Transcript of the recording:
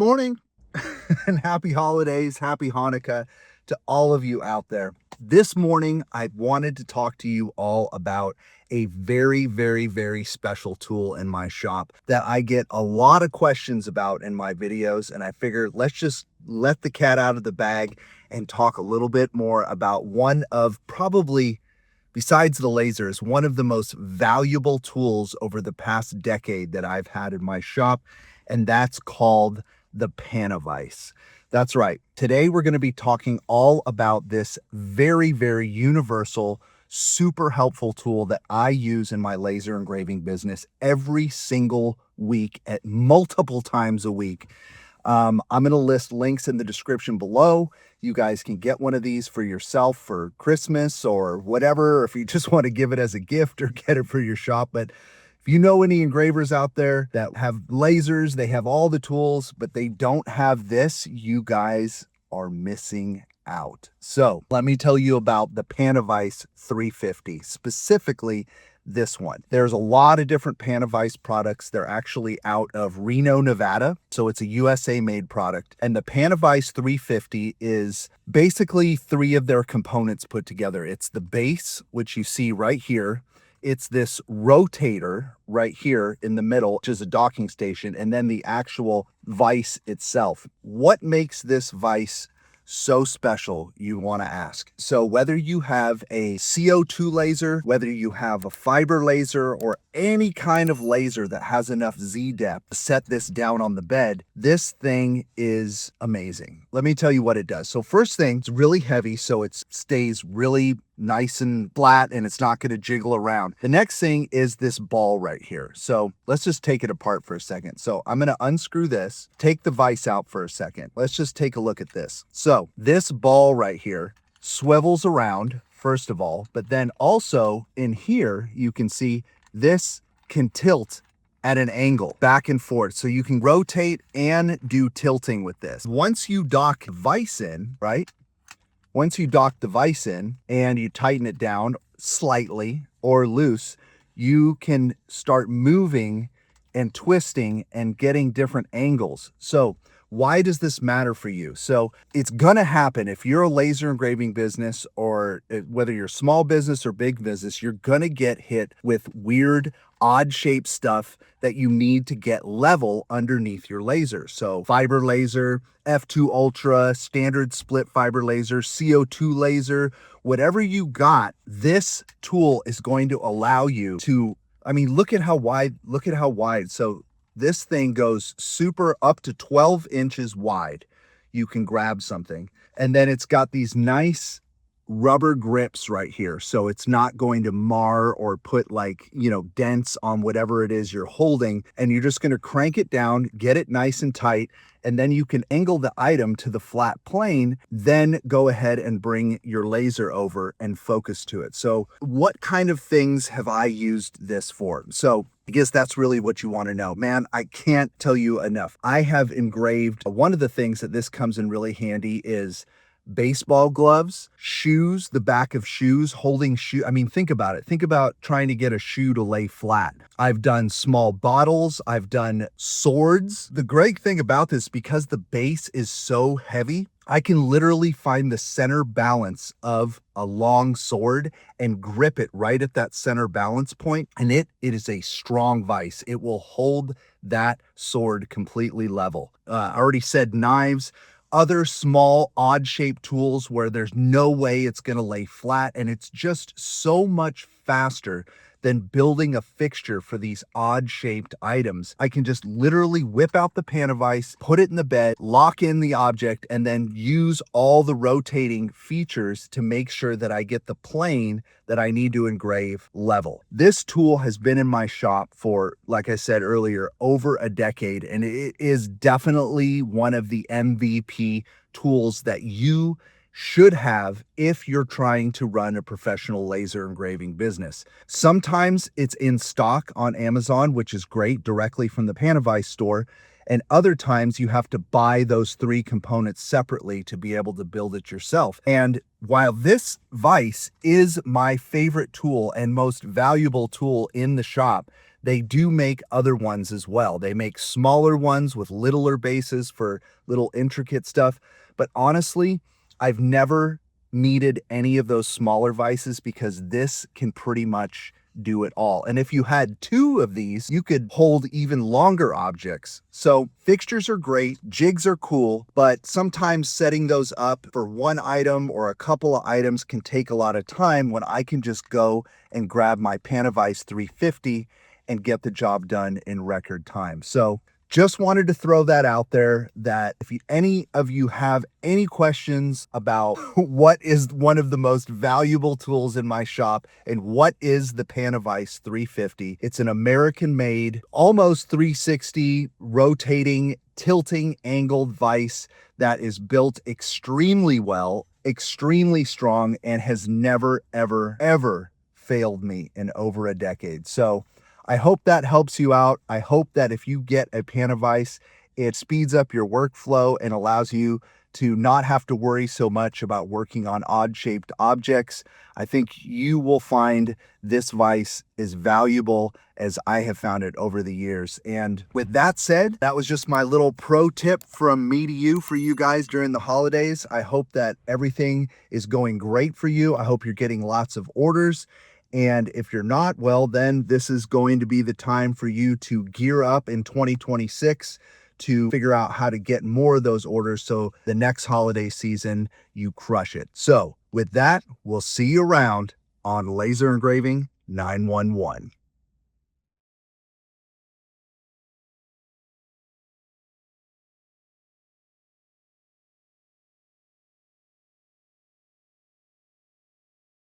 morning and happy holidays, happy Hanukkah to all of you out there. This morning, I wanted to talk to you all about a very special tool in my shop that I get a lot of questions about in my videos. And I figure let's just let the cat out of the bag and talk a little bit more about one of probably, besides the lasers, one of the most valuable tools over the past decade that I've had in my shop, and that's called the Panavise. That's right. Today we're going to be talking all about this very universal, super helpful tool that I use in my laser engraving business every single week at multiple times a week. I'm going to list links in the description below. You guys can get one of these for yourself for Christmas or whatever, or if you just want to give it as a gift or get it for your shop. But if you know any engravers out there that have lasers, they have all the tools, but they don't have this, you guys are missing out. So let me tell you about the Panavise 350, specifically this one. There's a lot of different Panavise products. They're actually out of Reno, Nevada. So it's a USA made product. And the Panavise 350 is basically three of their components put together. It's the base, which you see right here. It's this rotator right here in the middle, which is a docking station, and then the actual vise itself. What makes this vise so special, you want to ask? So whether you have a CO2 laser, whether you have a fiber laser, or any kind of laser that has enough Z depth to set this down on the bed, this thing is amazing. Let me tell you what it does. So first thing, it's really heavy, so it stays really nice and flat and it's not going to jiggle around. The next thing is this ball right here. So let's just take it apart for a second. So I'm going to unscrew this, take the vise out for a second. Let's just take a look at this. So this ball right here swivels around, first of all, but then also in here, you can see this can tilt at an angle back and forth. So you can rotate and do tilting with this. Once you dock the vise in, right? Once you dock the vise in and you tighten it down slightly or loose, you can start moving and twisting and getting different angles. So why does this matter for you? So it's going to happen if you're a laser engraving business, or whether you're a small business or big business, you're going to get hit with weird, odd shaped stuff that you need to get level underneath your laser. So fiber laser, F2 Ultra, standard split fiber laser, CO2 laser, whatever you got, this tool is going to allow you to, I mean, look at how wide. So this thing goes super up to 12 inches wide. You can grab something. And then it's got these nice rubber grips right here. So it's not going to mar or put dents on whatever it is you're holding. And you're just going to crank it down, get it nice and tight. And then you can angle the item to the flat plane, then go ahead and bring your laser over and focus to it. So what kind of things have I used this for? So I guess that's really what you want to know. Man, I can't tell you enough. I have engraved, one of the things that this comes in really handy is baseball gloves, shoes, the back of shoes, holding shoe. I mean, think about it. Think about trying to get a shoe to lay flat. I've done small bottles. I've done swords. The great thing about this, because the base is so heavy, I can literally find the center balance of a long sword and grip it right at that center balance point. And it is a strong vise. It will hold that sword completely level. I already said knives. Other small odd shaped tools where there's no way it's going to lay flat, and it's just so much faster than building a fixture for these odd shaped items. I can just literally whip out the Panavise, put it in the bed, lock in the object, and then use all the rotating features to make sure that I get the plane that I need to engrave level. This tool has been in my shop for, like I said earlier, over a decade, and it is definitely one of the MVP tools that you should have if you're trying to run a professional laser engraving business. Sometimes it's in stock on Amazon, which is great, directly from the Panavise store. And other times you have to buy those three components separately to be able to build it yourself. And while this vise is my favorite tool and most valuable tool in the shop, they do make other ones as well. They make smaller ones with littler bases for little intricate stuff. But honestly, I've never needed any of those smaller vices because this can pretty much do it all. And if you had two of these, you could hold even longer objects. So fixtures are great, jigs are cool, but sometimes setting those up for one item or a couple of items can take a lot of time when I can just go and grab my Panavise 350 and get the job done in record time. So just wanted to throw that out there, that if any of you have any questions about what is one of the most valuable tools in my shop and what is the Panavise 350, it's an American-made, almost 360 rotating, tilting angled vise that is built extremely well, extremely strong, and has never, ever, ever failed me in over a decade. So I hope that helps you out. I hope that if you get a Panavise, it speeds up your workflow and allows you to not have to worry so much about working on odd-shaped objects. I think you will find this vise as valuable as I have found it over the years. And with that said, that was just my little pro tip from me to you for you guys during the holidays. I hope that everything is going great for you. I hope you're getting lots of orders. And if you're not, well, then this is going to be the time for you to gear up in 2026 to figure out how to get more of those orders so the next holiday season you crush it. So with that, we'll see you around on Laser Engraving 911.